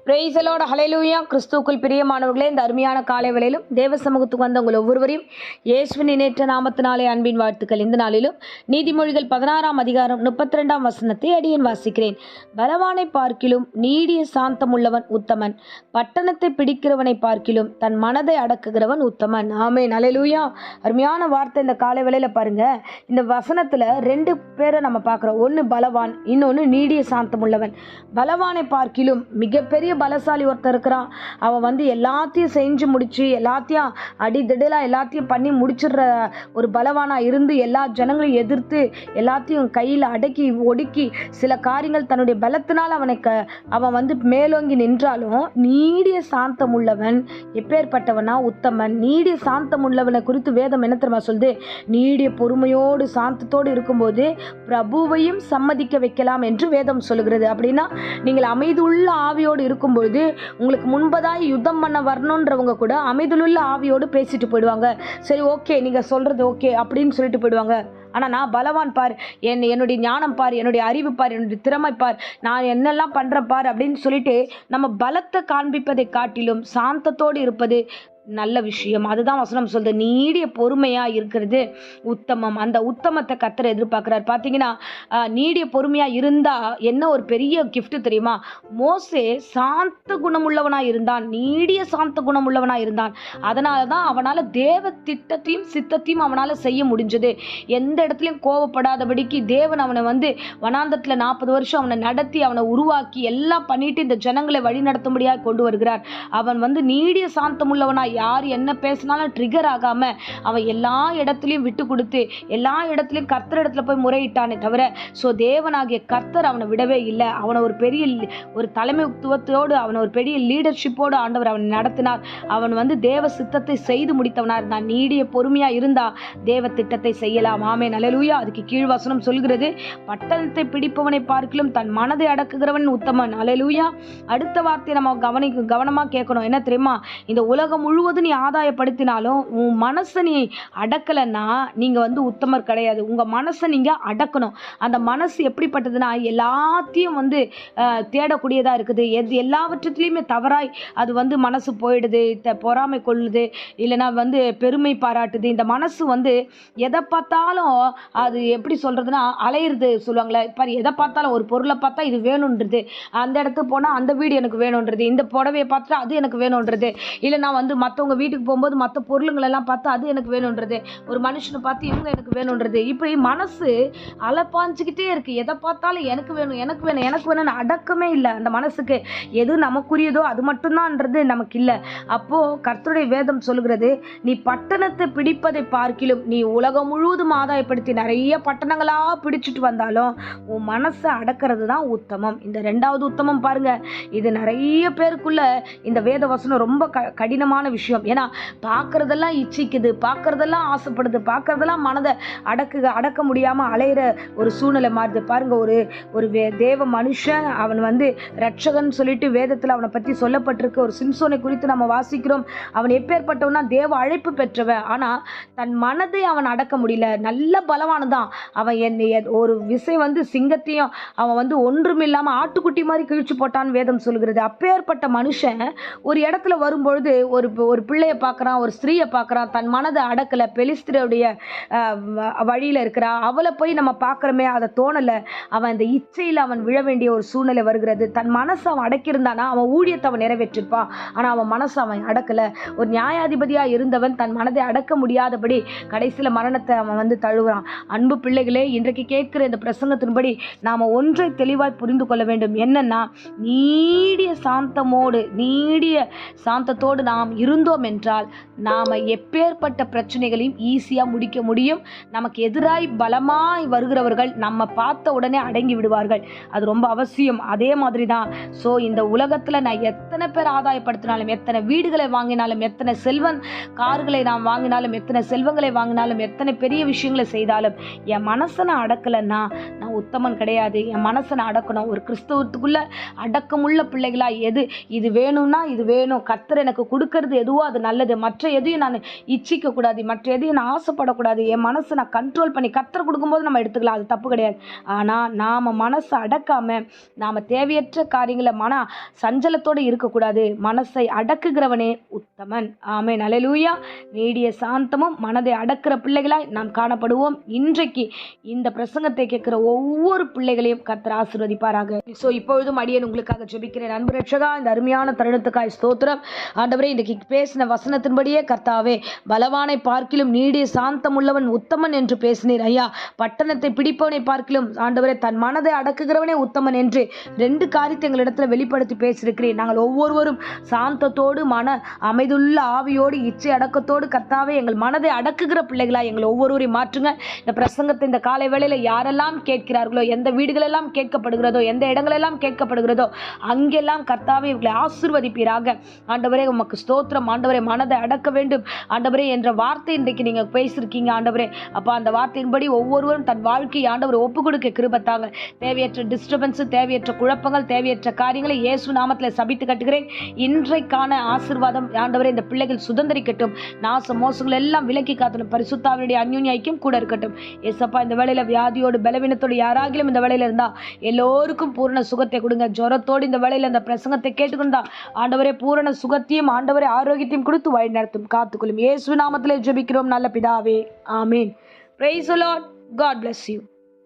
Praise the Lord, ஹல்லேலூயா. கிறிஸ்துவுக்குள் பிரியமானவர்களே, இந்த அருமையான காலை வேளையிலும் தேவ சமூகத்துக்கு வந்த உங்கள் ஒவ்வொருவரையும் இயேசுவின் இணையற்ற நாமத்தினாலே அன்பின் வாழ்த்துக்கள். இந்த நாளிலும் நீதிமொழிகள் 16 அதிகாரம் 32 வசனத்தை அடியேன் வாசிக்கிறேன். பலவானை பார்க்கிலும் நீடிய சாந்தம் உள்ளவன் உத்தமன், பட்டணத்தை பிடிக்கிறவனை பார்க்கிலும் தன் மனதை அடக்குகிறவன் உத்தமன். ஆமென், ஹல்லேலூயா. அருமையான வார்த்தை இந்த காலை வேளையில பாருங்க. இந்த வசனத்துல ரெண்டு பேரை நம்ம பார்க்கிறோம். ஒன்னு பலவான், இன்னொன்னு நீடிய சாந்தம் உள்ளவன். பலவானை பார்க்கிலும் மிகப்பெரிய பலசாலி ஒருத்தர் இருக்கிறான். அவன் எல்லாத்தையும் செஞ்சு முடிச்சு எல்லாத்தையும் அடிதடலா எல்லாத்தையும் பண்ணி முடிச்சிடுற ஒரு பலவானா இருந்து எல்லா ஜனங்களையும் எதிர்த்து எல்லாத்தையும் கையில் அடக்கி ஒடுக்கி சில காரியங்கள் தன்னுடைய பலத்தினால் அவன் மேலோங்கி நின்றாலும் நீடிய சாந்தம் உள்ளவன் எப்பேற்பட்டவனா உத்தமன். நீடிய சாந்தம் உள்ளவனை குறித்து வேதம் என்ன தெரியுமா சொல்லுது? நீடிய பொறுமையோடு சாந்தத்தோடு இருக்கும்போது பிரபுவையும் சம்மதிக்க வைக்கலாம் என்று வேதம் சொல்லுகிறது. அப்படின்னா நீங்கள் அமைதியுள்ள ஆவியோடு இருக்கும்பொழுது உங்களுக்கு முன்பதாய் யுத்தம் பண்ண வரணுன்றவங்க கூட அமைதியுள்ள ஆவியோடு பேசிட்டு போயிடுவாங்க. சரி, ஓகே, நீங்க சொல்றது ஓகே அப்படின்னு சொல்லிட்டு போயிடுவாங்க. ஆனால் நான் பலவான் பார், என்னுடைய ஞானம் பார், என்னுடைய அறிவு பார், என்னுடைய திறமை பார், நான் என்னெல்லாம் பண்ணுறேன் பார் அப்படின்னு சொல்லிட்டு நம்ம பலத்தை காண்பிப்பதை காட்டிலும் சாந்தத்தோடு இருப்பது நல்ல விஷயம். அதுதான் வசனம் சொல்லுது. நீடிய பொறுமையா இருக்கிறது உத்தமம். அந்த உத்தமத்தை கர்த்தர் எதிர்பார்க்கிறார். பார்த்தீங்கன்னா நீடிய பொறுமையா இருந்தா என்ன ஒரு பெரிய கிஃப்ட் தெரியுமா? மோசே சாந்த குணமுள்ளவனா இருந்தான், நீடிய சாந்த குணமுள்ளவனா இருந்தான். அதனால தான் அவனால தேவ திட்டத்தையும் சித்தத்தையும் அவனால செய்ய முடிஞ்சது. எந்த இடத்துலையும் கோவப்படாதபடிக்கு தேவன் அவனை வனாந்தத்தில் 40 வருஷம் அவனை நடத்தி அவனை உருவாக்கி எல்லாம் பண்ணிட்டு இந்த ஜனங்களை வழி நடத்தும்படியாக கொண்டு வருகிறார். அவன் நீடிய சாந்தம் உள்ளவனா, யார் என்ன பேசினாலும் ட்ரிகர் ஆகாம அவன் எல்லா இடத்துலையும் விட்டு கொடுத்து எல்லா இடத்துலையும் கர்த்தர் இடத்துல போய் முறையிட்டானே தவிர தேவனாகிய கர்த்தர் அவனை விடவே இல்லை. அவனை ஒரு தலைமைத்துவத்தோடு அவனை ஒரு பெரிய லீடர்ஷிப்போடு ஆண்டவர் அவனை நடத்தினார். அவன் தேவ சித்தத்தை செய்து முடித்தவனா இருந்தான். நீடிய பொறுமையா இருந்தா தேவ திட்டத்தை செய்யலாம். ஆமென், ஹல்லேலூயா. அதுக்கு கீழ் வசனம் சொல்கிறது, பட்டணத்தை பிடிப்பவனை பார்க்கிலும் தன் மனதை அடக்குகிறவன் உத்தமன். ஹல்லேலூயா. அடுத்த வார்த்தையை நம்ம கவனமா கேட்கணும். என்ன தெரியுமா? இந்த உலகம் முழுவதும் நீ ஆதாயப்படுத்தினாலும் உன் மனசை நீ அடக்கலைன்னா நீங்க உத்தமர் கிடையாது. உங்க மனசை நீங்க அடக்கணும். அந்த மனசு எப்படிப்பட்டதுன்னா எல்லாத்தையும் தேடக்கூடியதா இருக்குது. எல்லாவற்றத்திலையுமே தவறாய் அது மனசு போயிடுது, பொறாமை கொள்ளுது, இல்லைன்னா பெருமை பாராட்டுது. இந்த மனசு எதை பார்த்தாலும் அது எப்படி சொல்றதுன்னா அலையிறது சொல்லுவாங்களே பாரு. எதை பார்த்தாலும் ஒரு பொருளை பார்த்தா இது வேணுன்றது, அந்த இடத்துக்கு போனா அந்த வீடு எனக்கு வேணுன்றது, இந்த புடவையை பார்த்தா அது எனக்கு வேணுன்றது, இல்லை நான் மற்றவங்க வீட்டுக்கு போகும்போது மற்ற பொருளுங்களை எல்லாம் பார்த்து அது எனக்கு வேணுன்றது, ஒரு மனுஷனை பார்த்து இவங்க எனக்கு வேணுன்றது. இப்படி மனசு அலப்பாஞ்சிக்கிட்டே இருக்கு. எதை பார்த்தாலும் எனக்கு வேணும் எனக்கு வேணும் எனக்கு வேணும்னு அடக்கமே இல்லை. அந்த மனசுக்கு எது நமக்குரியதோ அது மட்டும்தான்ன்றது நமக்கு இல்லை. அப்போ கர்த்தருடைய வேதம் சொல்லுகிறது, நீ பட்டணத்தை பிடிப்பதை பார்க்கிலும் நீ உலகம் முழுவதும் ஆதாயப்படுத்தி நிறைய பட்டணங்களா பிடிச்சிட்டு வந்தாலும் உன் மனசை அடக்கிறது தான் உத்தமம். இந்த ரெண்டாவது உத்தமம் பாருங்க, இது நிறைய பேருக்குள்ள இந்த வேத வசனம் ரொம்ப கடினமான விஷயம். ஏன்னா பார்க்கறதெல்லாம் இச்சிக்குது, பார்க்கறதெல்லாம் ஆசைப்படுது, பார்க்கறதெல்லாம் மனதை அடக்க முடியாம அலையிற ஒரு சூழ்நிலை மாறுது பாருங்க. ஒரு தேவ மனுஷன் அவன் ரட்சகன் சொல்லிட்டு வேதத்தில் அவனை பற்றி சொல்லப்பட்டிருக்கு. ஒரு சிம்சோனை குறித்து நம்ம வாசிக்கிறோம். அவன் எப்பேற்பட்டவனா தேவ அழைப்பு பெற்றவன். ஆனா தன் மனதை அவன் அடக்க முடியல. நல்ல பலவானதான் அவன். ஒரு விசை சிங்கத்தையும் அவன் ஒன்றுமில்லாம ஆட்டுக்குட்டி மாதிரி கிழிச்சு போட்டான்னு வேதம் சொல்கிறது. அப்பேற்பட்ட மனுஷன் ஒரு இடத்துல வரும்பொழுது ஒரு பிள்ளையை பார்க்குறான், ஒரு ஸ்திரீயை பார்க்குறான், தன் மனதை அடக்கலை, பெலிஸ்தியருடைய வழியில் இருக்கிறா, அவளை போய் நம்ம பார்க்குறோமே அதை தோணலை. அவன் இந்த இச்சையில் அவன் விழ வேண்டிய ஒரு சூழ்நிலை வருகிறது. தன் மனசை அவன் அடக்கியிருந்தானா அவன் ஊழியத்தை அவன் நிறைவேற்றிருப்பான். ஆனால் அவன் மனசை அவன் அடக்கலை. ஒரு நியாயாதிபதியாக இருந்தவன் தன் மனதை அடக்க முடியாதபடி கடைசியில் மரணத்தை அவன் தழுவுறான். அன்பு பிள்ளைகளே, இன்றைக்கு கேட்கிற இந்த பிரசங்கத்தின்படி நாம் ஒன்றை தெளிவாய் புரிந்து கொள்ள வேண்டும். என்னன்னா, நீடிய சாந்தத்தோடு நாம் இருந்தோம் என்றால் நாம எப்பேற்பட்ட பிரச்சனைகளையும் ஈஸியா முடிக்க முடியும். நமக்கு எதிராய் பலமாய் வருகிறவர்கள் நம்ம பார்த்த உடனே அடங்கி விடுவார்கள். அது ரொம்ப அவசியம். அதே மாதிரி தான் இந்த உலகத்துல நான் எத்தனை பேர் ஆதாயப்படுத்தினாலும், எத்தனை வீடுகளை வாங்கினாலும், எத்தனை கார்களை நான் வாங்கினாலும், எத்தனை செல்வங்களை வாங்கினாலும், எத்தனை பெரிய விஷயங்களை செய்தாலும் என் மனசை நான் அடக்கலைன்னா நான் உத்தமன் கிடையாது. என் மனசை நான் அடக்கணும். ஒரு கிறிஸ்தவத்துக்குள்ள அடக்கமுள்ள பிள்ளைகளா இது வேணும்னா இது வேணும், கர்த்தர் எனக்கு கொடுக்கறது எதுவும் எதுவோ அது நல்லது. மற்ற எதையும் நான் இச்சிக்க கூடாது, மற்ற எதையும் நான் ஆசைப்படக்கூடாது. என் மனசை நான் கண்ட்ரோல் பண்ணி கர்த்தர் கொடுக்கும்போது நம்ம எடுத்துக்கலாம், அது தப்பு கிடையாது. ஆனால் நாம் மனசை அடக்காம நாம் தேவையற்ற காரியங்களை மன சஞ்சலத்தோடு இருக்கக்கூடாது. மனசை அடக்குகிறவனே உத்தமன். ஆமென். அல்லேலூயா. நீடிய சாந்தமும் மனதை அடக்கிற பிள்ளைகளாய் நாம் காணப்படுவோம். இன்றைக்கு இந்த பிரசங்கத்தை கேட்கிற ஒவ்வொரு பிள்ளைகளையும் கர்த்தர் ஆசீர்வதிப்பாராக. இப்பொழுதும் அடியேன் உங்களுக்காக ஜெபிக்கிறேன். அன்பு ரட்சகா, இந்த அருமையான தருணத்துக்காய் ஸ்தோத்திரம். ஆண்டவரே, இன்றைக்கு பேசின வசனத்தின்படியே கர்த்தாவே, பலவானை பார்க்கிலும் நீடிய சாந்தம் உள்ளவன் உத்தமன் என்று பேசினீர் ஐயா. பட்டணத்தை பிடிப்பவனை பார்க்கிலும் ஆண்டவரே தன் மனதை அடக்குகிறவனே உத்தமன் என்று 2 காரியத்தை எங்களிடத்தில் வெளிப்படுத்தி பேசியிருக்கிறேன். நாங்கள் ஒவ்வொருவரும் சாந்தத்தோடு மன அமைதுள்ள ஆவியோடு இச்சை அடக்கத்தோடு கர்த்தாவே எங்கள் மனதை அடக்குகிற பிள்ளைகளாய் எங்கள் ஒவ்வொருவரையும் மாற்றுங்க. இந்த பிரசங்கத்தை இந்த காலை வேளையில் யாரெல்லாம் கேட்கிறார்களோ, எந்த வீடுகளெல்லாம் கேட்கப்படுகிறதோ, எந்த இடங்களெல்லாம் கேட்கப்படுகிறதோ அங்கெல்லாம் கர்த்தாவே இவர்களை ஆசீர்வதிப்பீராக. ஆண்டவரே, உமக்கு ஸ்தோத்திரம். ஆண்டவரே, மனதை அடக்க வேண்டும் ஆண்டவரே என்ற வார்த்தை இன்றைக்கு நீங்கள் பேசியிருக்கீங்க ஆண்டவரே. அப்போ அந்த வார்த்தையின்படி ஒவ்வொருவரும் தன் வாழ்க்கையை ஆண்டவர் ஒப்பு கொடுக்க கிருபத்தாங்க. தேவையற்ற டிஸ்டர்பன்ஸ், தேவையற்ற குழப்பங்கள், தேவையற்ற காரியங்களை இயேசு நாமத்தில் சபித்து கட்டுகிறேன். இன்றைக்கான ஆசீர்வாதம் ஆண்டவரே இந்த பிள்ளைகள் சுதந்திரிக்கட்டும். நாச மோசங்கள் எல்லாம் விலக்கி காத்தணும். பரிசுத்தாவினுடைய அந்யோன்ய ஐக்கியம் கூட இருக்கட்டும். ஏசப்பா, இந்த வேளையில் வியாதியோடு பலவீனத்தோடு யாராகிலும் இந்த வேளையில் இருந்தா எல்லோருக்கும் பூரண சுகத்தை கொடுங்க. ஜுரத்தோடு இந்த வேளையில் இந்த பிரசங்கத்தை கேட்டுக்கொண்டா ஆண்டவரே பூரண சுகத்தையும் ஆண்டவரே ஆரோக்கியத்தையும் கொடுத்து வழி நடத்தும், காத்துக்கொள்ளும். இயேசு நாமத்திலே ஜெபிக்கிறோம் நல்ல பிதாவே. ஆமீன். Praise the Lord. God bless you.